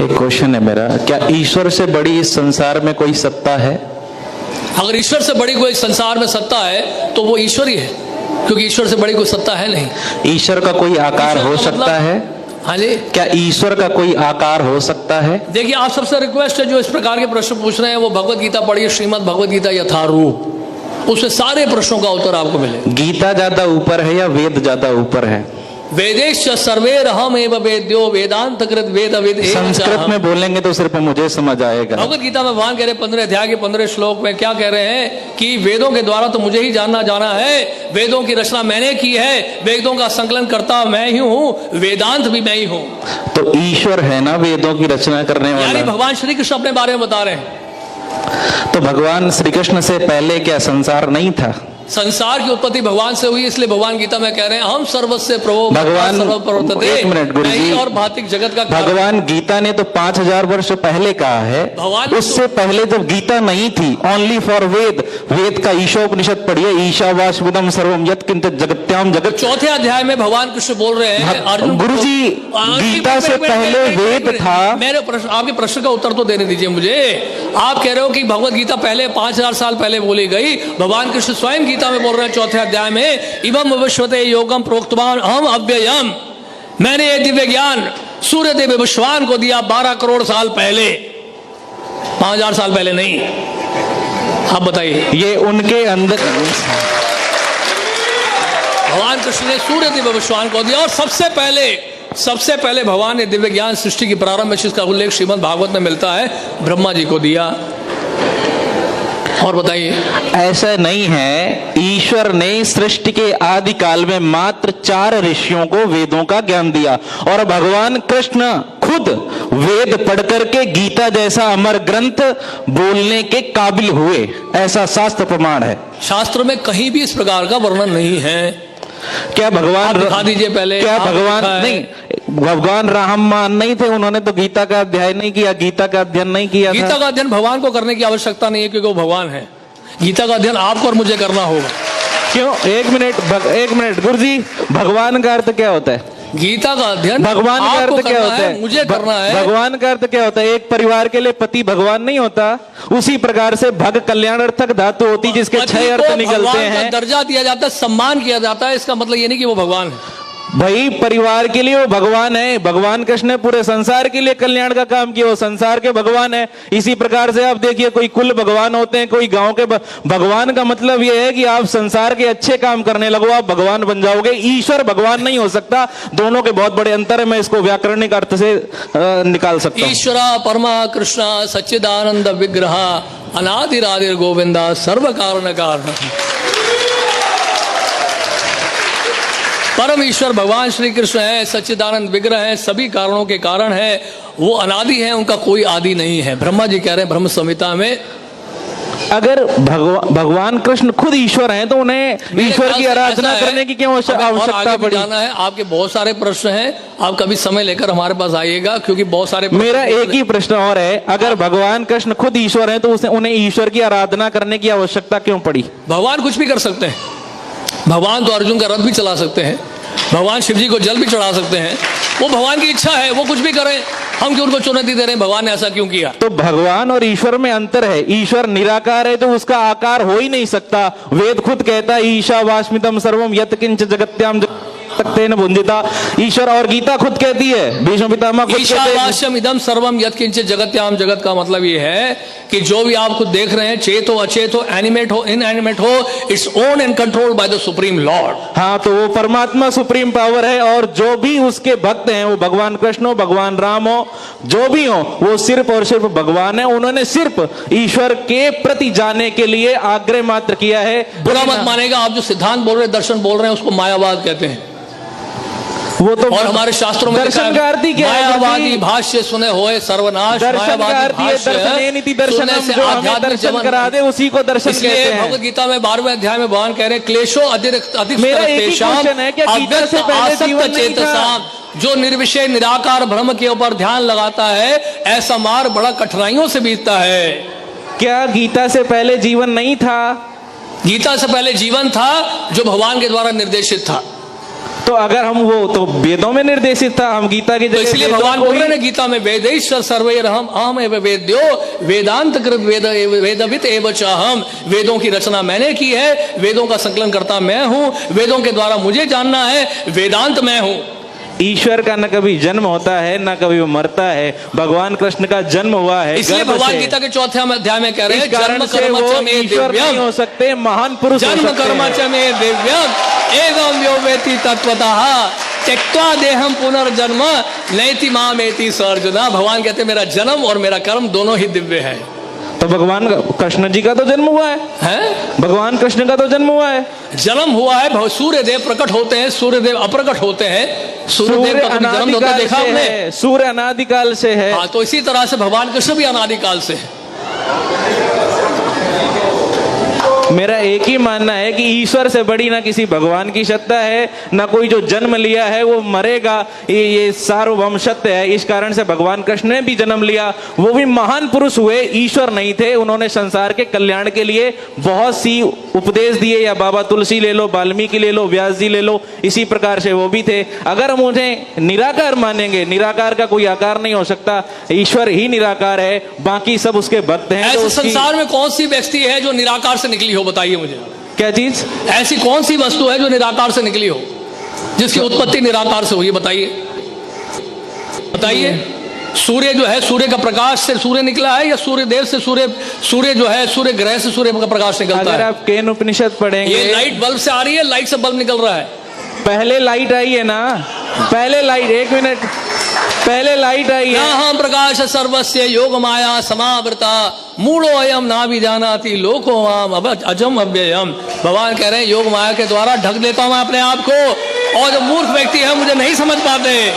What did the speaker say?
एक क्वेश्चन है मेरा, क्या ईश्वर से बड़ी इस संसार में कोई सत्ता है? अगर ईश्वर से बड़ी कोई संसार में सत्ता है तो वो ईश्वर ही है, क्योंकि ईश्वर से बड़ी कोई सत्ता है नहीं। ईश्वर का कोई आकार हो सकता है? हाँ जी, क्या ईश्वर का कोई आकार हो सकता है? देखिए, आप सबसे रिक्वेस्ट है जो इस प्रकार के प्रश्न पूछ रहे हैं वो भगवत गीता पढ़िए, श्रीमद् भगवत गीता यथारूप, उससे सारे प्रश्नों का उत्तर आपको मिलेगा। गीता ज्यादा ऊपर है या वेद ज्यादा ऊपर है? वेदेश सर्वेरहम एव वेद्यो वेदांत कृत वेद वेद। संस्कृत में बोलेंगे तो सिर्फ मुझे समझ आएगा। भगवत गीता में भगवान कह रहे 15 अध्याय के 15 श्लोक में क्या कह रहे हैं कि वेदों के द्वारा तो मुझे ही जाना है, वेदों की रचना मैंने की है, वेदों का संकलन करता मैं ही हूँ, वेदांत भी मैं ही हूँ। तो ईश्वर है ना वेदों की रचना करने वाला? यानी भगवान श्री कृष्ण अपने बारे में बता रहे हैं। तो भगवान श्री कृष्ण से पहले क्या संसार नहीं था? संसार की उत्पत्ति भगवान से हुई, इसलिए भगवान गीता में कह रहे हैं हम सर्वस्य प्रभो भगवान। एक मिनट गुरुजी, और भौतिक जगत का भगवान गीता ने तो 5000 वर्ष पहले कहा है। भगवान उससे पहले जब गीता नहीं थी, ओनली फॉर वेद, वेद का ईशोपनिषद पढ़िए, ईशावास्यविदं सर्वम यत्किंचित जगत्याम जगत। चौथे अध्याय में भगवान कृष्ण बोल रहे हैं अर्जुन। गुरुजी, गीता से पहले वेद था। मेरे प्रश्न, आपके प्रश्न का उत्तर तो देने दीजिए मुझे। आप कह रहे हो कि भगवत गीता पहले 5000 साल पहले बोली गई, भगवान कृष्ण स्वयं गीता में बोल रहे हैं चौथे अध्याय में, इवम विश्वते योगम प्रोक्तवान अहम अव्ययम, मैंने ये दिव्य ज्ञान सूर्य देव विश्वान को दिया 12 करोड़ साल पहले, 5000 साल पहले नहीं। आप बताइए, ये उनके अंदर भगवान कृष्ण ने सूर्य देव विश्वान को दिया, और सबसे पहले भगवान ने दिव्य ज्ञान सृष्टि की प्रारंभ में, जिसका उल्लेख श्रीमद् भागवत में मिलता है, ब्रह्मा जी को दिया। और बताइए, ऐसा नहीं है, ईश्वर ने सृष्टि के आदि काल में मात्र 4 ऋषियों को वेदों का ज्ञान दिया, और भगवान कृष्ण खुद वेद पढ़ करके गीता जैसा अमर ग्रंथ बोलने के काबिल हुए, ऐसा शास्त्र प्रमाण है। शास्त्र में कहीं भी इस प्रकार का वर्णन नहीं है। क्या भगवान दिखा दीजिए पहले। क्या भगवान नहीं, भगवान राममान नहीं थे, उन्होंने तो गीता का अध्ययन नहीं किया, गीता का अध्ययन नहीं किया। गीता का अध्ययन भगवान को करने की आवश्यकता नहीं है, क्योंकि वो भगवान है। गीता का अध्ययन आपको और मुझे करना होगा। क्यों? एक मिनट गुरुजी, भगवान का अर्थ क्या होता है? गीता का अध्ययन भगवान का अर्थ क्या होता है? मुझे करना है। भगवान का अर्थ क्या होता है? एक परिवार के लिए पति भगवान नहीं होता, उसी प्रकार से भग कल्याणार्थक धातु होती जिसके 6 अर्थ निकलते हैं। दर्जा दिया जाता है, सम्मान किया जाता है, इसका मतलब ये नहीं कि वो भगवान है। भाई, परिवार के लिए वो भगवान है। भगवान कृष्ण ने पूरे संसार के लिए कल्याण का काम किया, वो संसार के भगवान है। इसी प्रकार से आप देखिए, कोई कुल भगवान होते हैं, कोई गांव के भगवान का मतलब ये है कि आप संसार के अच्छे काम करने लगो, आप भगवान बन जाओगे। ईश्वर भगवान नहीं हो सकता, दोनों के बहुत बड़े अंतर है। मैं इसको व्याकरणिक अर्थ से निकाल सकता हूं। ईश्वर परमा कृष्ण सच्चिदानंद विग्रह अनादिरादिर गोविंदा सर्व कारण कारण। परम ईश्वर भगवान श्री कृष्ण है, सच्चिदानंद विग्रह है, सभी कारणों के कारण है, वो अनादि है, उनका कोई आदि नहीं है। ब्रह्मा जी कह रहे हैं ब्रह्म संहिता में, अगर भगवान कृष्ण खुद ईश्वर हैं तो उन्हें ईश्वर की आराधना करने की क्यों आवश्यकता पड़ी? जाना है, आपके बहुत सारे प्रश्न हैं, आप कभी समय लेकर हमारे पास आइएगा, क्योंकि बहुत सारे। मेरा एक ही प्रश्न और है, अगर भगवान कृष्ण खुद ईश्वर हैं तो उन्हें ईश्वर की आराधना करने की आवश्यकता क्यों पड़ी? भगवान कुछ भी कर सकते हैं। भगवान तो अर्जुन का रथ भी चला सकते हैं, भगवान शिव जी को जल भी चढ़ा सकते हैं, वो भगवान की इच्छा है, वो कुछ भी करें। हम क्यों उनको चुनौती दे रहे हैं? भगवान ने ऐसा क्यों किया? तो भगवान और ईश्वर में अंतर है। ईश्वर निराकार है तो उसका आकार हो ही नहीं सकता। वेद खुद कहता है ईशावास्मितम सर्वम यत्किंच जगत्याम तक्तेन भुंजिता। ईश्वर और गीता खुद कहती है, भीष्म पितामह खुद कहते हैं ईशावास्यम इदम सर्वम यत्किंचित जगत्याम। जगत का मतलब ये है कि जो भी आप खुद देख रहे हैं, चेत हो अचेत हो, एनिमेट हो इनएनिमेट हो, its own and control by the supreme Lord. हाँ, तो वो परमात्मा सुप्रीम पावर है, और जो भी उसके भक्त हैं, वो भगवान कृष्ण हो, भगवान राम हो, जो भी हो, वो सिर्फ और सिर्फ भगवान है। उन्होंने सिर्फ ईश्वर के प्रति जाने के लिए आग्रह मात्र किया है। बुरा मत मानेगा, आप जो सिद्धांत बोल रहे हैं, दर्शन बोल रहे हैं, उसको मायावाद कहते हैं। वो तो और हमारे शास्त्रों में दर्शनकार्ती क्या है? मायावादी भाष्य सुने होए सर्वनाश। दर्शनकार्ती दर्शनेनिति जो हमें दर्शन करा दे उसी को दर्शन कहते हैं। भगवत गीता में 12वें अध्याय में भगवान कह रहे हैं क्लेशो अधिक। मेरा एक ही क्वेश्चन है, क्या गीता से पहले जीवन नहीं था? जो निर्विषय निराकार ब्रह्म के ऊपर ध्यान लगाता है, ऐसा मार्ग बड़ा कठिनाइयों से बीतता है। क्या गीता से पहले जीवन नहीं था? गीता से पहले जीवन था जो भगवान के द्वारा निर्देशित था। तो अगर हम वो तो वेदों में निर्देशित था, हम गीता की तो जगह इसलिए वेदों भगवान को बोल ही- रहे हैं गीता में वेदैश्वर सर्वैरहम अहम एव वेद्यो वेदांत कृत वेदवित एव च अहम। वेदों की रचना मैंने की है, वेदों का संकलन करता मैं हूं, वेदों के द्वारा मुझे जानना है, वेदांत मैं हूं। ईश्वर का न कभी जन्म होता है न कभी वो मरता है। भगवान कृष्ण का जन्म हुआ है इसलिए गर्भ भगवान से। गीता के 4 अध्याय में कह रहे इस हैं कारण जन्म से कर्म वो च मे ईश्वर नहीं दिव्यम हो सकते, महान पुरुष हो जन्म सकते कर्म हैं। च मे दिव्यम एवं यो वेति तत्वतः त्यक्त्वा देहम पुनर्जन्म नैति मामेति स अर्जुना। भगवान कहते हैं मेरा जन्म और मेरा कर्म दोनों ही दिव्य है। तो भगवान कृष्ण जी का तो जन्म हुआ है, हैं? भगवान कृष्ण का तो जन्म हुआ है। जन्म हुआ है, सूर्य देव प्रकट होते हैं, सूर्य देव अप्रकट होते हैं। सूर्य देव का कभी जन्म होता अनादिकाल देखा से आपने? है, सूर्य अनादिकाल से है। हाँ, तो इसी तरह से भगवान कृष्ण भी अनादिकाल से है। मेरा एक ही मानना है कि ईश्वर से बड़ी ना किसी भगवान की सत्ता है, ना कोई जो जन्म लिया है वो मरेगा। ये सार्वभौम सत्य है। इस कारण से भगवान कृष्ण ने भी जन्म लिया, वो भी महान पुरुष हुए, ईश्वर नहीं थे। उन्होंने संसार के कल्याण के लिए बहुत सी उपदेश दिए, या बाबा तुलसी ले लो, वाल्मीकि ले लो, व्यास जी ले लो, इसी प्रकार से वो भी थे। अगर हम उन्हें निराकार मानेंगे, निराकार का कोई आकार नहीं हो सकता, ईश्वर ही निराकार है, बाकी सब उसके भक्त हैं। तो ऐसे उसकी संसार में कौन सी व्यक्ति है जो निराकार से निकली हो? बताइए मुझे। क्या चीज? ऐसी कौन सी वस्तु है जो निराकार से निकली हो, जिसकी उत्पत्ति निराकार से हुई? बताइए बताइए। सूर्य जो है, सूर्य का प्रकाश से सूर्य निकला है, या सूर्य देव से सूर्य जो है, सूर्य ग्रह से सूर्य का प्रकाश निकलता अगर है? आप केन उपनिषद पढ़ेंगे, ये लाइट बल्ब से आ रही है, लाइट से बल्ब निकल रहा है। पहले लाइट आई है ना, पहले लाइट, एक मिनट, पहले लाइट आई है। हम प्रकाश सर्वस्य योग माया समावृता मूढ़ो अयम ना भी जानाति लोको माम अजम अव्ययम। भगवान कह रहे हैं योग माया के द्वारा ढक देता हूं मैं अपने आप को, और जो मूर्ख व्यक्ति है मुझे नहीं समझ पाते।